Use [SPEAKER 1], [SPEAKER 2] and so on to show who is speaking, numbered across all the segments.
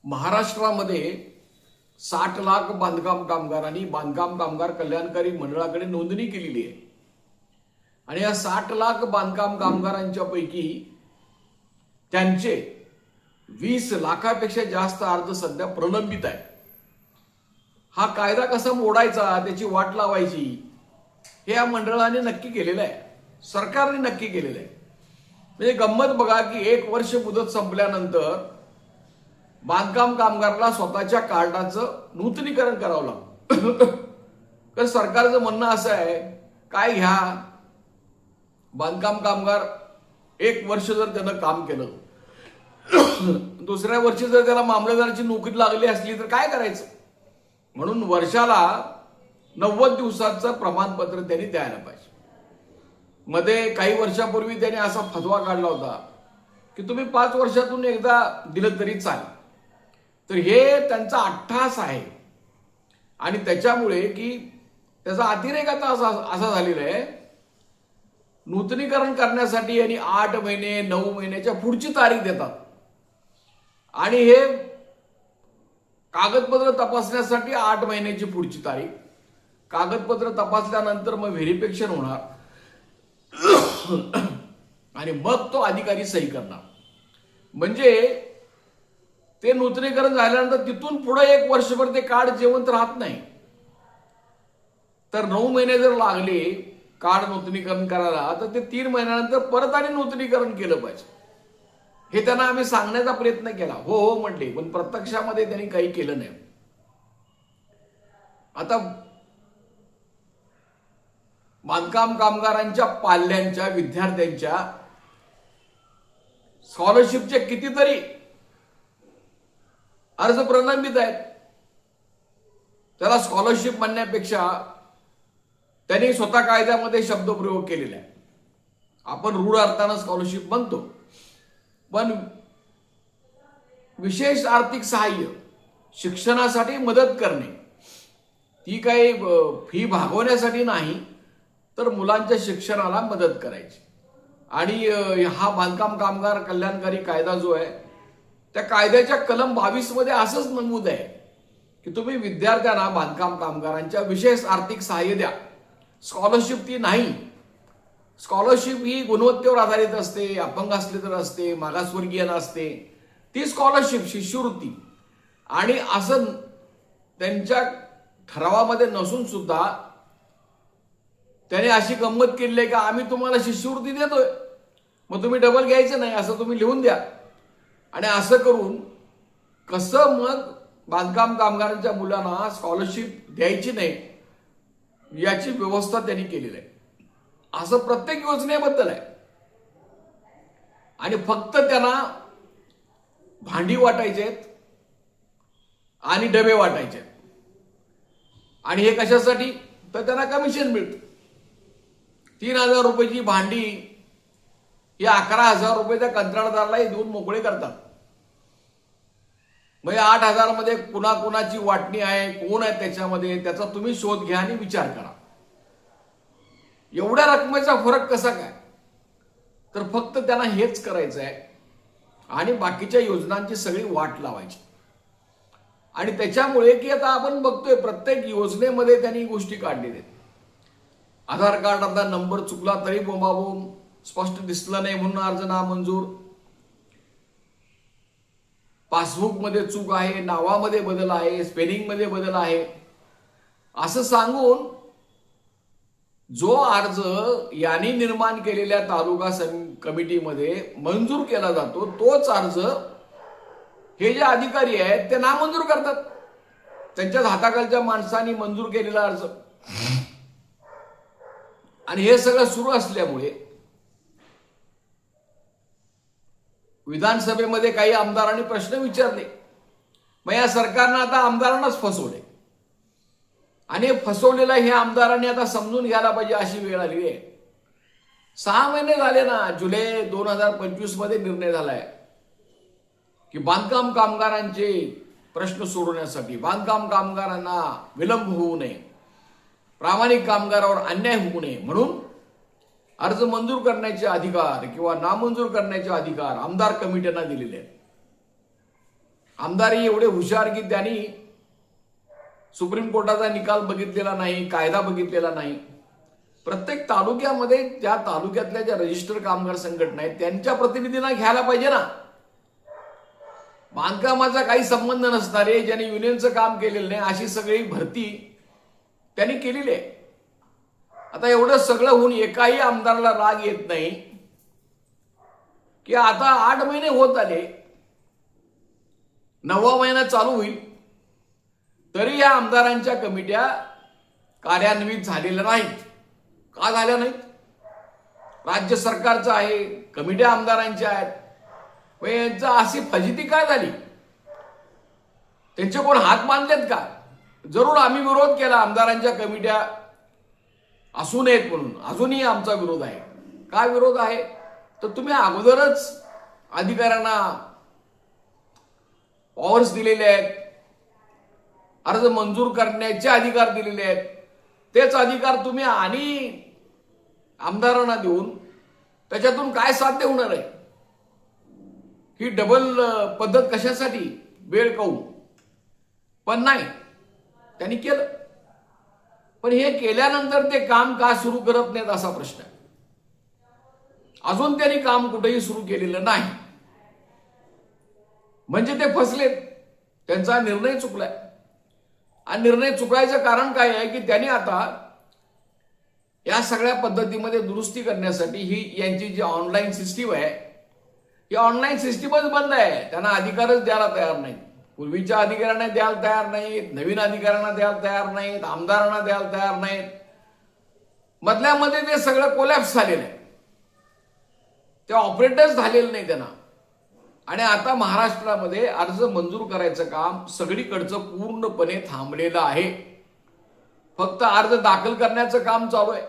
[SPEAKER 1] महाराष्ट्रामध्ये 60 लाख बांधकाम कामगारांनी बांधकाम कामगार कल्याणकारी मंडळाकडे नोंदणी केलेली आहे. आणि या 60 लाख बांधकाम कामगारांच्या पैकी त्यांचे 20 लाखापेक्षा जास्त अर्ज सध्या प्रलंबित आहेत. हा कायदा कसा मोडायचा, त्याची वाट लावायची, हे या मंडळाने नक्की केलेलं आहे, सरकारने नक्की केलेलं आहे. म्हणजे गंमत बघा की 1 वर्ष मुदत संपल्यानंतर बांधकाम कामगाराला स्वतःच्या कार्डाचं नूतनीकरण करावं लागतं. तर सरकारचं म्हणणं असं आहे, काय घ्या, बांधकाम कामगार 1 वर्ष जर त्यानं काम केलं, दुसऱ्या वर्षी जर त्याला मामलेदाराची नोकरी लागली असली तर काय करायचं. म्हणून वर्षाला 90 दिवसाचं प्रमाणपत्र त्यांनी द्यायला पाहिजे. मध्ये काही वर्षापूर्वी त्यांनी असा फतवा काढला होता की तुम्ही 5 वर्षातून एकदा दिलं तरी चालेल. तर हे त्यांचा अट्टहास आहे. आणि त्याच्यामुळे की त्याचा अतिरेक आता असा झालेला आहे, नूतनीकरण करण्यासाठी यांनी 8 महिने 9 महिन्याच्या पुढची तारीख देतात. आणि हे कागदपत्र तपासण्यासाठी 8 महिन्याची पुढची तारीख, कागदपत्र तपासल्यानंतर मग व्हेरिफिकेशन होणार आणि मग तो अधिकारी सही करणार. म्हणजे ते नूतनीकरण झाल्यानंतर तिथून पुढे 1 वर्षभर ते कार्ड जिवंत राहत नाही. तर 9 महिने जर लागले कार्ड नूतनीकरण करायला, तर ते 3 महिन्यानंतर परत आणि नूतनीकरण केलं पाहिजे. हे त्यांना आम्ही सांगण्याचा प्रयत्न केला, हो हो म्हटले, पण प्रत्यक्षामध्ये त्यांनी काही केलं नाही. आता बांधकाम कामगारांच्या पाल्यांच्या विद्यार्थ्यांच्या स्कॉलरशिपचे कितीतरी अर्ज प्रलंबित आहेत. त्याला स्कॉलरशिप म्हणण्यापेक्षा त्यांनी स्वतः कायद्यामध्ये शब्दप्रयोग केलेला आहे. आपण रूढ अर्थानं स्कॉलरशिप म्हणतो, पण विशेष आर्थिक सहाय्य, शिक्षणासाठी मदत करणे, ती काही फी भागवण्यासाठी नाही, तर मुलांच्या शिक्षणाला मदत करायची. आणि हा बांधकाम कामगार कल्याणकारी कायदा जो आहे, त्या कायद्याच्या कलम 22 मध्ये असंच नमूद आहे की तुम्ही विद्यार्थ्यांना, बांधकाम कामगारांच्या विशेष आर्थिक सहाय्य द्या. स्कॉलरशिप ती नाही. स्कॉलरशिप ही गुणवत्तेवर आधारित असते, अपंग असले तर असते, मागासवर्गीय असते, ती स्कॉलरशिप शिष्यवृत्ती. आणि असं त्यांच्या ठरावामध्ये नसून सुद्धा त्याने अशी गंमत केली आहे की आम्ही तुम्हाला शिष्यवृत्ती देतोय, मग तुम्ही डबल घ्यायचं नाही असं तुम्ही लिहून द्या. आणि असं करून कसं मग बांधकाम कामगारांच्या मुलांना स्कॉलरशिप द्यायची नाही याची व्यवस्था त्यांनी केलेली आहे. असं प्रत्येक योजनेबद्दल आहे. आणि फक्त त्यांना भांडी वाटायचे आहेत आणि डबे वाटायचे आहेत. आणि हे कशासाठी, तर त्यांना कमिशन मिळतं. 3,000 रुपयाची भांडी ही 11,000 रुपये त्या कंत्राटदारालाही देऊन मोकळे करतात. म्हणजे 8,000 मध्ये कुणाकुणाची वाटणी आहे, कोण आहे त्याच्यामध्ये, त्याचा तुम्ही शोध घ्या आणि विचार करा. एवढ्या रकमेचा फरक कसा काय, तर फक्त त्यांना हेच करायचं आहे आणि बाकीच्या योजनांची सगळी वाट लावायची. आणि त्याच्यामुळे की आता आपण बघतोय प्रत्येक योजनेमध्ये त्यांनी गोष्टी काढलेल्या आहेत. आधार कार्डाचा नंबर चुकला तरी बोंबाबोंब, स्पष्ट दिसलं नाही म्हणून अर्ज नामंजूर, पासबुक मध्ये चूक आहे, नावामध्ये बदल आहे, स्पेलिंग मध्ये बदल आहे, असं सांगून जो अर्ज यांनी निर्माण केलेल्या तालुका कमिटीमध्ये मंजूर केला जातो, तोच अर्ज हे जे अधिकारी आहेत ते नामंजूर करतात. त्यांच्याच हाताखालच्या माणसांनी मंजूर केलेला अर्ज. आणि हे सगळं सुरू असल्यामुळे विधानसभेमध्ये काही आमदारांनी प्रश्न विचारले. मग या सरकारनं आता आमदारांनाच फसवले. आणि फसवलेला हे आमदारांनी आता समजून घ्यायला पाहिजे, अशी वेळ आली आहे. 6 महिने झाले ना, जुलै 2025 मध्ये निर्णय झालाय की बांधकाम कामगारांचे प्रश्न सोडवण्यासाठी, बांधकाम कामगारांना विलंब होऊ नये, प्रामाणिक कामगारावर अन्याय होऊ नये म्हणून अर्ज मंजूर करण्याचे अधिकार किंवा नामंजूर करण्याचे अधिकार आमदार कमिट्यांना दिलेले आहेत. आमदारही एवढे हुशार की त्यांनी सुप्रीम कोर्टाचा निकाल बघितलेला नाही, कायदा बघितलेला नाही. प्रत्येक तालुक्यामध्ये त्या तालुक्यातल्या ज्या रजिस्टर कामगार संघटना आहेत त्यांच्या प्रतिनिधींना घ्यायला पाहिजे ना. बांधकामाचा काही संबंध नसणारे, ज्यांनी युनियनचं काम केलेलं नाही, अशी सगळी भरती त्यांनी केलेली आहे. आता एवढं सगळं होऊन एकाही आमदाराला राग येत नाही की आता 8 महिने होत आले, 9वा महिना चालू होईल, तरी या आमदारांच्या कमिट्या कार्यान्वित झालेल्या नाहीत. का झाल्या नाहीत? राज्य सरकारचं आहे, कमिट्या आमदारांच्या आहेत, मग यांचं अशी फजिती काय झाली? त्यांचे कोण हात बांधलेत का? जरूर आम्ही विरोध केला आमदारांच्या कमिट्या असू नयेत म्हणून, अजूनही आमचा विरोध आहे. काय विरोध आहे? तर तुम्ही अगोदरच अधिकाऱ्यांना पॉवर्स दिलेले आहेत, अर्ज मंजूर करण्याचे अधिकार दिलेले आहेत. तेच अधिकार तुम्ही आणि आमदारांना देऊन त्याच्यातून काय साध्य होणार आहे? ही डबल पद्धत कशासाठी? वेळ खाऊन. पण नाही, त्यांनी केलं. पण हे केल्यानंतर ते काम का सुरू करत नाहीत असा प्रश्न आहे. अजून त्यांनी काम कुठेही सुरू केलेलं नाही, म्हणजे ते फसलेत. त्यांचा निर्णय चुकलाय. आणि निर्णय चुकायचं कारण काय आहे की त्यांनी आता या सगळ्या पद्धतीमध्ये दुरुस्ती करण्यासाठी ही यांची जी ऑनलाईन सिस्टीम आहे, ही ऑनलाईन सिस्टीमच बंद आहे. त्यांना अधिकारच द्यायला तयार नाहीत. पूर्वीच्या अधिकाऱ्यांना द्यायला तयार नाहीत, नवीन अधिकाऱ्यांना द्यायला तयार नाहीत, आमदारांना द्यायला तयार नाहीत. मधल्यामध्ये ते सगळं कोलॅप्स झालेलं आहे. ते ऑपरेटच झालेलं नाही त्यांना. आणि आता महाराष्ट्रामध्ये अर्ज मंजूर करायचं काम सगळीकडचं पूर्णपणे थांबलेलं आहे. फक्त अर्ज दाखल करण्याचं काम चालू आहे,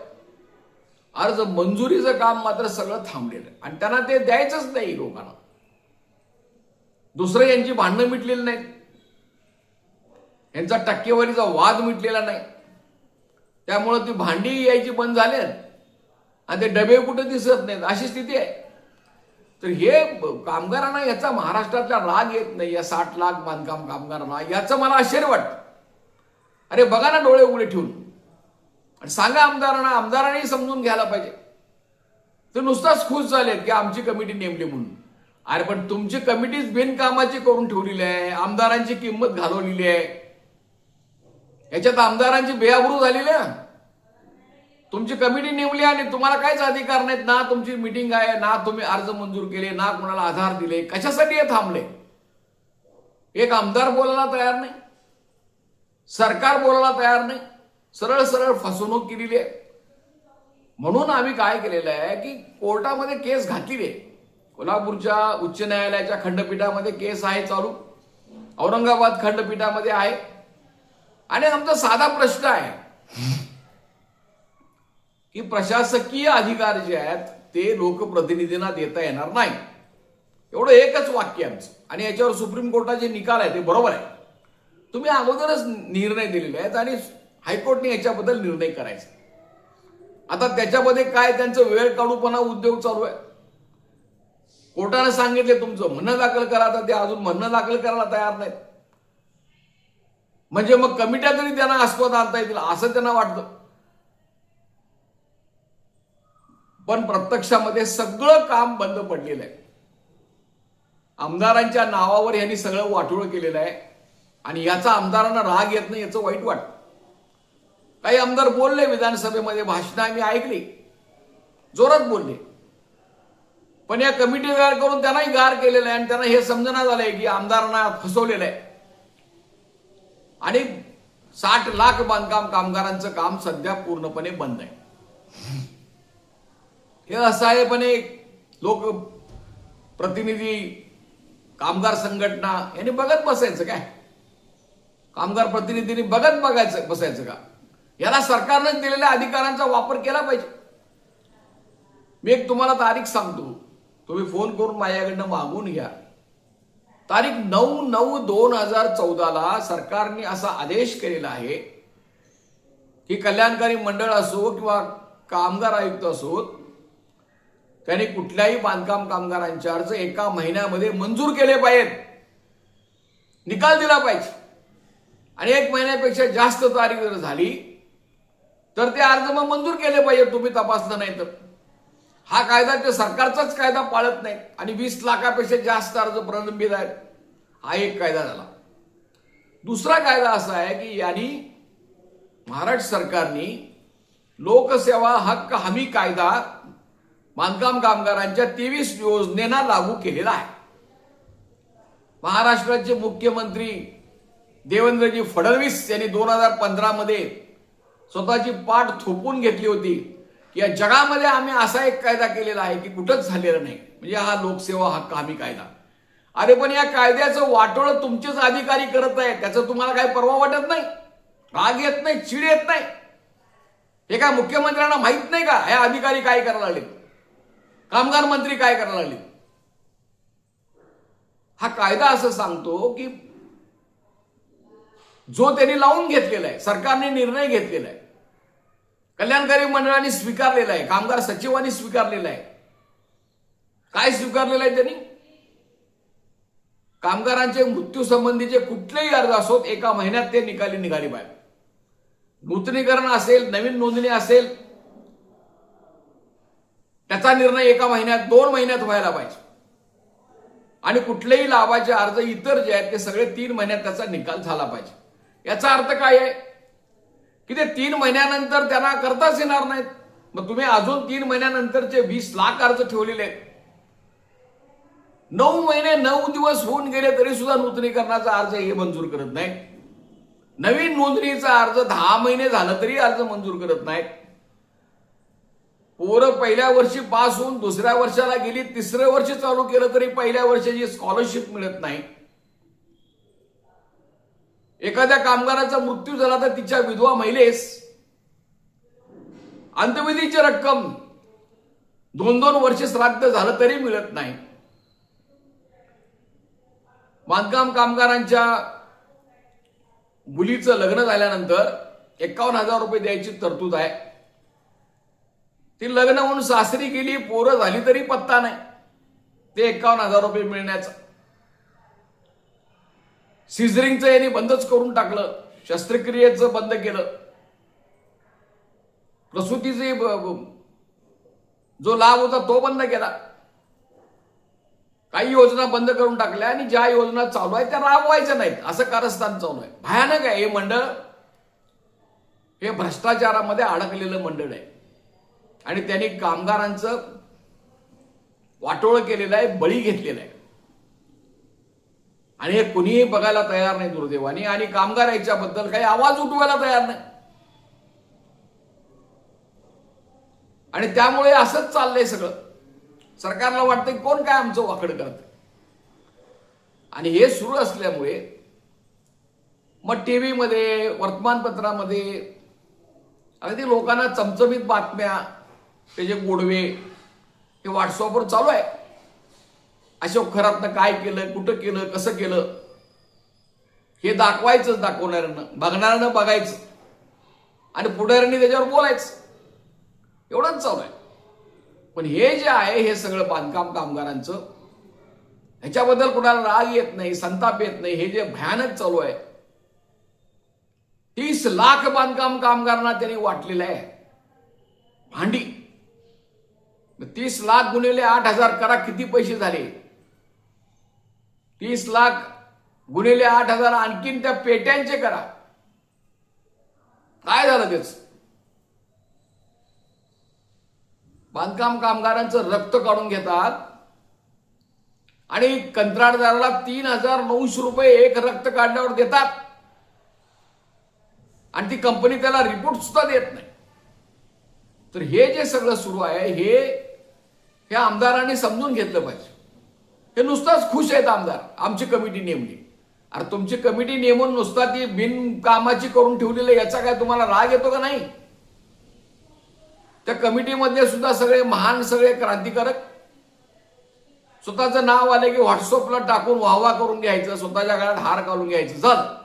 [SPEAKER 1] अर्ज मंजुरीचं काम मात्र सगळं थांबलेलं आहे. आणि त्यांना ते द्यायचंच नाही लोकांना. दुसरं यांची भांडणं मिटलेली नाहीत, यांचा टक्केवारीचा वाद मिटलेला नाही. त्यामुळे ती भांडी यायची बंद झाली आणि ते डबे कुठे दिसत नाहीत, अशी स्थिती आहे. तर हे कामगारांना याचा महाराष्ट्रातला राग येत नाही, या 60 लाख बांधकाम कामगारांना, याचं मला आश्चर्य वाटतं. अरे बघा ना डोळे उघडे ठेवून आणि सांगा आमदारांना, आमदारांनी समजून घ्यायला पाहिजे. ते नुसताच खुश झालेत की आमची कमिटी नेमली म्हणून. अरे पण तुमची कमिटीच बिनकामाची करून ठेवलेली आहे, आमदारांची किंमत घालवलेली आहे. याच्यात आमदारांची बेआबरू झालेली आहे. तुमची कमिटी नेमली आणि तुम्हाला काहीच अधिकार नाहीत ना. तुमची मीटिंग आहे ना, तुम्ही अर्ज मंजूर केले ना, कोणाला आधार दिले. कशासाठी हे थांबले? एक आमदार बोलायला तयार नाही, सरकार बोलायला तयार नाही, सरळ सरळ फसवणूक केलेली आहे. म्हणून आम्ही काय केलेलं आहे की कोर्टामध्ये केस घातलेली आहे. कोल्हापूरच्या उच्च न्यायालयाच्या खंडपीठामध्ये केस आहे चालू, औरंगाबाद खंडपीठामध्ये आहे. आणि आमचा साधा प्रश्न आहे की प्रशासकीय अधिकार जे आहेत ते लोकप्रतिनिधींना देता येणार नाही. एवढं एकच वाक्य आमचं. आणि याच्यावर सुप्रीम कोर्टाचे निकाल आहे ते बरोबर आहे. तुम्ही अगोदरच निर्णय दिलेले आहेत आणि हायकोर्टने याच्याबद्दल निर्णय करायचा. आता त्याच्यामध्ये काय त्यांचं वेळ काढूपणा उद्योग चालू आहे. कोर्टाने सांगितले तुमचं म्हणणं दाखल करा, तर ते अजून म्हणणं दाखल करायला तयार नाहीत. म्हणजे मग कमिट्या तरी त्यांना आस्पद आणता येतील असं त्यांना वाटतं. पण प्रत्यक्षामध्ये सगळं काम बंद पडलेलं आहे. आमदारांच्या नावावर यांनी सगळं वाटोळं केलेलं आहे. आणि याचा आमदारांना राग येत नाही, याचं वाईट वाटतं. काही आमदार बोलले विधानसभेमध्ये, भाषणं आम्ही ऐकली, जोरात बोलले. पण या कमिटी तयार करून त्यांनाही गार केलेलं आहे आणि त्यांना हे समजण्यात आलंय की आमदारांना फसवलेलं आहे. आणि 60 लाख बांधकाम कामगारांचं काम सध्या पूर्णपणे बंद आहे. हे असहाय्यपणे लोक प्रतिनिधी, कामगार संघटना यांनी बघत बसायचं काय? कामगार प्रतिनिधींनी बघत बसायचं का? याला सरकारने दिलेल्या अधिकारांचा वापर केला पाहिजे. मी एक तुम्हाला तारीख सांगतो, तुम्ही फोन करून माझ्याकडनं मागून घ्या. तारीख 9/9/2014 सरकारने असा आदेश केलेला आहे की कल्याणकारी मंडळ असो किंवा कामगार आयुक्त असो, त्यांनी कुठल्याही बांधकाम कामगारांचे अर्ज 1 महिन्यामध्ये मंजूर केले पाहिजेत. निकाल दिला पाहिजे आणि 1 महिन्यापेक्षा जास्त तारीख जर झाली तर ते अर्ज मग मंजूर केले पाहिजे, तुम्ही तपासलं नाही तर. हा कायदा ते सरकारचाच कायदा पाळत नाही आणि 20 लाखापेक्षा जास्त अर्ज प्रलंबित आहेत, हा एक कायदा झाला. दुसरा कायदा असा आहे की यांनी महाराष्ट्र सरकारने लोकसेवा हक्क हमी कायदा बांधकाम कामगारांच्या 23 योजनेना लागू केलेला आहे. महाराष्ट्राचे मुख्यमंत्री देवेंद्रजी फडणवीस यांनी 2015 मध्ये स्वतःची पाठ थोपून घेतली होती की या जगामध्ये आम्ही असा एक कायदा केलेला आहे की कुठंच झालेला नाही, म्हणजे हा लोकसेवा हक्क हमी कायदा. अरे पण या कायद्याचं वाटोळं तुमचेच अधिकारी करत आहेत, त्याचं तुम्हाला काही परवा वाटत नाही, राग येत नाही, चिड येत नाही? हे काय मुख्यमंत्र्यांना माहित नाही का हे अधिकारी काय करायला लागले, कामगार मंत्री काय करायला लागले? हा कायदा असं सांगतो की जो त्यांनी लावून घेतलेला आहे, सरकारने निर्णय घेतलेला आहे, कल्याणकारी मंडळाने स्वीकारलेला आहे, कामगार सचिवांनी स्वीकारलेला आहे. काय स्वीकारलेलं आहे त्यांनी? कामगारांचे मृत्यू संबंधीचे कुठलेही अर्ज असोत 1 महिन्यात ते निघाली पाहिजे. नूतनीकरण असेल, नवीन नोंदणी असेल, त्याचा निर्णय 1 महिन्यात 2 महिन्यात व्हायला पाहिजे. आणि कुठलेही लाभाचे अर्ज इतर जे आहेत ते सगळे 3 महिन्यात त्याचा निकाल झाला पाहिजे. याचा अर्थ काय आहे की ते 3 महिन्यानंतर त्यांना करताच येणार नाहीत. मग तुम्ही अजून 3 महिन्यानंतरचे 20 लाख अर्ज ठेवलेले आहेत. 9 महिने 9 दिवस होऊन गेले तरी सुद्धा नूतनीकरणाचा अर्ज हे मंजूर करत नाही. नवीन नोंदणीचा अर्ज 10 महिने झालं तरी अर्ज मंजूर करत नाहीत. पोरं पहिल्या वर्षी पास होऊन दुसऱ्या वर्षाला गेली, 3रं वर्ष चालू केलं तरी पहिल्या वर्षाची स्कॉलरशिप मिळत नाही. एखाद्या कामगाराचा मृत्यू झाला तर तिच्या विधवा महिलेस अंत्यविधीची रक्कम 2-2 वर्ष श्राद्ध झालं तरी मिळत नाही. बांधकाम कामगारांच्या मुलीचं लग्न झाल्यानंतर 51,000 रुपये द्यायची तरतूद आहे. ती लग्न होऊन सासरी गेली, पोरं झाली तरी पत्ता नाही ते 51,000 रुपये मिळण्याचा. सिझरिंगचं यांनी बंदच करून टाकलं, शस्त्रक्रियेचं बंद केलं, प्रसूतीचे जो लाभ होता तो बंद केला. काही योजना बंद करून टाकल्या आणि ज्या योजना चालू आहेत त्या राबवायच्या नाहीत, असं कारस्थान चालू आहे. भयानक आहे हे मंडळ. हे भ्रष्टाचारामध्ये अडकलेलं मंडळ आहे आणि त्यांनी कामगारांचं वाटोळं केलेलं आहे, बळी घेतलेला आहे आणि हे कुणीही बघायला तयार नाही दुर्दैवाने. आणि कामगार याच्याबद्दल काही आवाज उठवायला तयार नाही आणि त्यामुळे असंच चाललंय सगळं. सरकारला वाटतं कोण काय आमचं वाकड करत. आणि हे सुरू असल्यामुळे मग टीव्हीमध्ये, वर्तमानपत्रामध्ये अगदी लोकांना चमचमीत बातम्या, त्याचे गोडवे हे व्हॉट्सअपवर चालू आहे. अशोक खरातनं काय केलं, कुठं केलं, कसं केलं हे दाखवायचं, दाखवणाऱ्यांना, बघणाऱ्यांना बघायचं आणि पुढाऱ्यांनी त्याच्यावर बोलायचं, एवढंच चालू आहे. पण हे जे आहे हे सगळं बांधकाम कामगारांचं, ह्याच्याबद्दल कुणाला राग येत नाही, संताप येत नाही. हे जे भयानक चालू आहे, 30 लाख बांधकाम कामगारांना त्यांनी वाटलेलं आहे भांडी. 30 लाख गुणिले 8,000 करा, किती पैसे झाले? 30 लाख गुणिले 8,000 आणखीन त्या पेट्यांचे करा, काय झालं त्याच? बांधकाम कामगारांचं रक्त काढून घेतात आणि कंत्राटदाराला 3,900 रुपये एक रक्त काढल्यावर देतात आणि ती कंपनी त्याला रिपोर्ट सुद्धा देत नाही. तर हे जे सगळं सुरू आहे हे आमदारांनी समजून घेतलं पाहिजे. हे नुसताच खुश आहेत आमदार, आमची कमिटी नेमली. अरे तुमची कमिटी नेमून नुसता ती बिनकामाची करून ठेवलेली, याचा काय तुम्हाला राग येतो का नाही? त्या कमिटीमध्ये सुद्धा सगळे महान, सगळे क्रांतिकारक, स्वतःचं नाव आले की व्हॉट्सअपला टाकून वाहवा करून घ्यायचं, स्वतःच्या गळ्यात हार घालून घ्यायचं, झालं.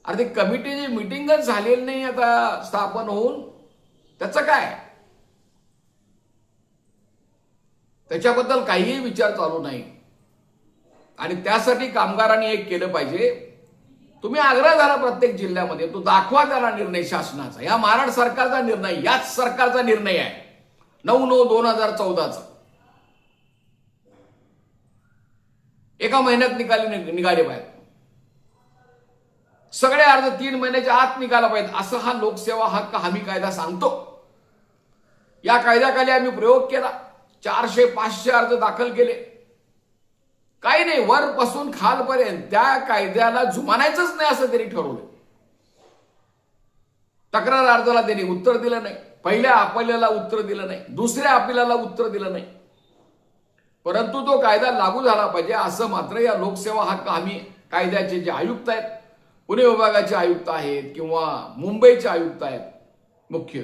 [SPEAKER 1] अरे ती कमिटीची मिटिंगच झालेली नाही आता स्थापन होऊन, त्याचं काय? त्याच्याबद्दल काहीही विचार चालू नाही. आणि त्यासाठी कामगारांनी एक केलं पाहिजे, तुम्ही आग्रह झाला प्रत्येक जिल्ह्यामध्ये, तो दाखवा त्याला निर्णय शासनाचा, या महाराष्ट्र सरकारचा निर्णय, याच सरकारचा निर्णय आहे 9/9/2014चा. एका महिन्यात निघाले पाहिजे सगळे अर्ज, 3 महिन्याच्या आत निघाला पाहिजे, असं हा लोकसेवा हक्क हमी कायदा सांगतो. या कायद्याखाली आम्ही प्रयोग केला, 400-500 अर्ज दाखल केले. काही नाही, वरपासून खालपर्यंत त्या कायद्याला जुमानायचंच नाही असं त्यांनी ठरवलं. तक्रार अर्जाला त्यांनी उत्तर दिलं नाही, पहिल्या अपिलाला उत्तर दिलं नाही, दुसऱ्या अपिलाला उत्तर दिलं नाही. परंतु तो कायदा लागू झाला पाहिजे असं मात्र या लोकसेवा हक्क हमी कायद्याचे जे आयुक्त आहेत, पुणे विभागाचे आयुक्त आहेत किंवा मुंबईचे आयुक्त आहेत मुख्य,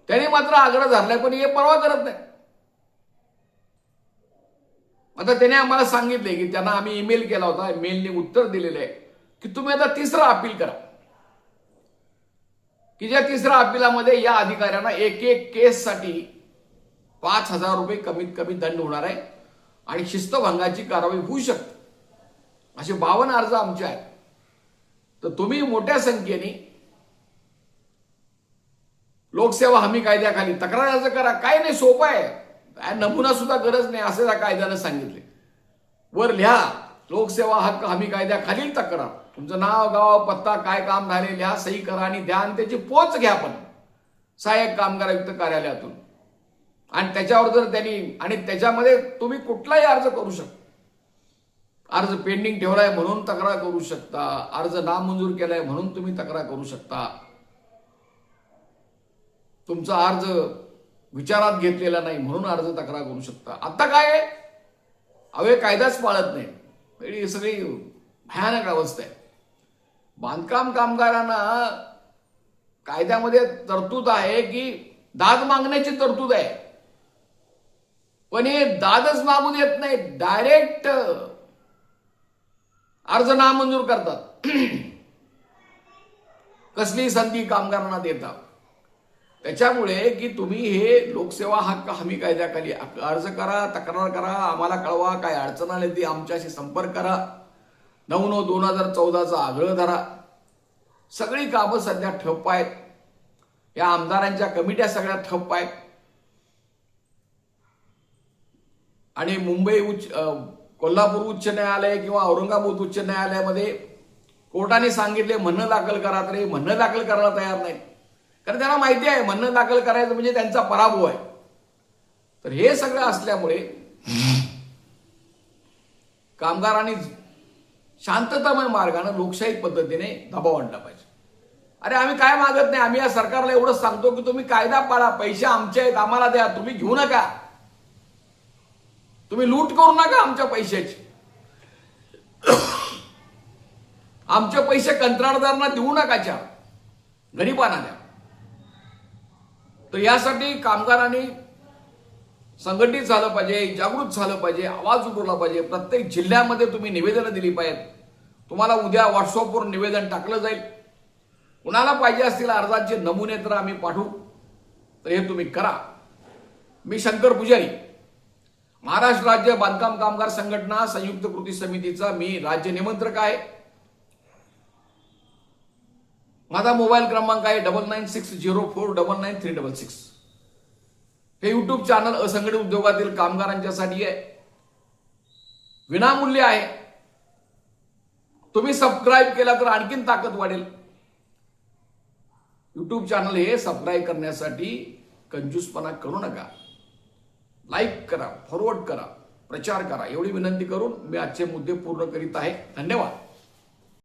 [SPEAKER 1] त्यांनी मात्र आग्रह धरलाय, पण हे परवा करत नाही. आता त्याने आम्हाला सांगितले की त्यांना आम्ही ईमेल केला होता, मेलने उत्तर दिलेलं आहे की तुम्ही आता 3रा अपील करा, की ज्या 3ऱ्या अपिलामध्ये या अधिकाऱ्यांना एक केससाठी 5,000 रुपये कमीत कमी दंड होणार आहे आणि शिस्तभंगाची कारवाई होऊ शकते. असे 52 अर्ज आमचे आहेत. तर तुम्ही मोठ्या संख्येने लोकसेवा हमी कायद्याखाली तक्रार अर्ज करा. काय नाही, सोपं आहे, काय नमुना सुद्धा गरज नाही असं त्या कायद्यानं सांगितले. वर लिहा लोकसेवा हक्क हमी कायद्याखालील तक्रार, तुमचं नाव गाव पत्ता काय काम झाले लिहा, सही करा आणि द्या आणि त्याची पोच घ्या पण सहाय्यक कामगार आयुक्त कार्यालयातून. आणि त्याच्यावर जर त्यांनी, आणि त्याच्यामध्ये तुम्ही कुठलाही अर्ज करू शकता. अर्ज पेंडिंग ठेवलाय म्हणून तक्रार करू शकता, अर्ज नामंजूर केलाय म्हणून तुम्ही तक्रार करू शकता, तुमचा अर्ज विचारात घेतलेला नाही म्हणून अर्ज तक्रार करू शकता. आता काय आहे, अवे कायदाच पाळत नाही, ही सगळी भयानक अवस्था आहे. बांधकाम कामगारांना कायद्यामध्ये तरतूद आहे की दाद मागण्याची तरतूद आहे, पण हे दादच मागू देत नाही, डायरेक्ट अर्ज नामंजूर करतात. कसली संधी कामगारांना देतात. त्याच्यामुळे की तुम्ही हे लोकसेवा हक्क हमी कायद्याखाली अर्ज करा, तक्रार करा, आम्हाला कळवा, काय अडचण आली ती आमच्याशी संपर्क करा, 9/9/2014चा आग्रह धरा. सगळी कामं सध्या ठप्प आहेत, या आमदारांच्या कमिट्या सगळ्या ठप्प आहेत. आणि कोल्हापूर उच्च न्यायालय किंवा औरंगाबाद उच्च न्यायालयामध्ये कोर्टाने सांगितले म्हणणं दाखल करा, तर हे म्हणणं दाखल करायला तयार नाही, कारण त्यांना माहिती आहे म्हणणं दाखल करायचं म्हणजे त्यांचा पराभव आहे. तर हे सगळं असल्यामुळे कामगारांनी शांततामय मार्गाने लोकशाही पद्धतीने दबाव आणला पाहिजे. अरे आम्ही काय मागत नाही, आम्ही या सरकारला एवढंच सांगतो की तुम्ही कायदा पाळा, पैसे आमचे आहेत, आम्हाला द्या, तुम्ही घेऊ नका, तुम्ही लूट करू नका आमच्या पैशाची, आमचे पैसे कंत्राटदारांना देऊ नका, गरीबांना द्या. तर यासाठी कामगारांनी संघटित झालं पाहिजे, जागृत झालं पाहिजे, आवाज उठवला पाहिजे. प्रत्येक जिल्ह्यामध्ये तुम्ही निवेदनं दिली पाहिजेत. तुम्हाला उद्या व्हॉट्सअपवर निवेदन टाकलं जाईल. कुणाला पाहिजे असतील अर्जाचे नमुने तर आम्ही पाठवू, तर हे तुम्ही करा. मी शंकर पुजारी, महाराष्ट्र राज्य बांधकाम कामगार संघटना संयुक्त कृती समितीचा मी राज्य निमंत्रक आहे. माझा मोबाईल क्रमांक आहे 9960499366. हे युट्यूब चॅनल असंघटित उद्योगातील कामगारांच्यासाठी आहे, विनामूल्य आहे. तुम्ही सबस्क्राईब केला तर आणखीन ताकद वाढेल. युट्यूब चॅनल हे सबस्क्राईब करण्यासाठी कंजूसपणा करू नका. लाईक करा, फॉरवर्ड करा, प्रचार करा, एवढी विनंती करून मी आजचे मुद्दे पूर्ण करीत आहे. धन्यवाद.